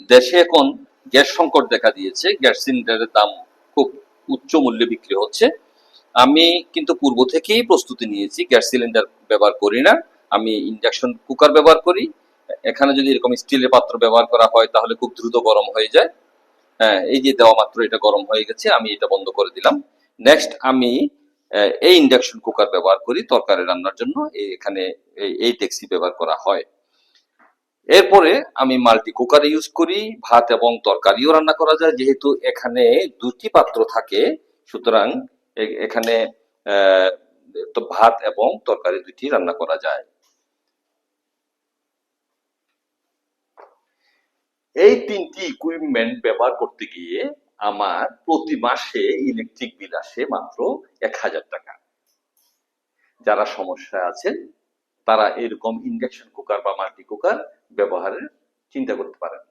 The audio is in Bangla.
দেশে এখন গ্যাস সংকট দেখা দিয়েছে, গ্যাস সিলিন্ডারের দাম খুব উচ্চ মূল্যে বিক্রি হচ্ছে। আমি কিন্তু পূর্ব থেকেই প্রস্তুতি নিয়েছি, গ্যাস সিলিন্ডার ব্যবহার করি না, আমি ইন্ডাকশন কুকার ব্যবহার করি। এখানে যদি এরকম স্টিলের পাত্র ব্যবহার করা হয় তাহলে খুব দ্রুত গরম হয়ে যায়। হ্যাঁ, এই যে দেওয়া মাত্র এটা গরম হয়ে গেছে, আমি এটা বন্ধ করে দিলাম। নেক্সট আমি এই ইন্ডাকশন কুকার ব্যবহার করি তরকারি রান্নার জন্য, এখানে এই ডেক্সি ব্যবহার করা হয়। এরপরে আমি মাল্টি কুকার ইউজ করি, ভাত এবং তরকারিও রান্না করা যায়, যেহেতু এখানে দুটি পাত্র থাকে, সুতরাং এখানে আহ, তো ভাত এবং তরকারি দুটি রান্না করা যায়। এই তিনটি ইকুইপমেন্ট ব্যবহার করতে গিয়ে আমার প্রতি মাসে ইলেকট্রিক বিল আসে মাত্র ১,০০০ টাকা। যারা সমস্যায় আছেন তারা এরকম ইন্ডাকশন কুকার বা মাল্টি কুকার ব্যবহারের চিন্তা করতে পারেন।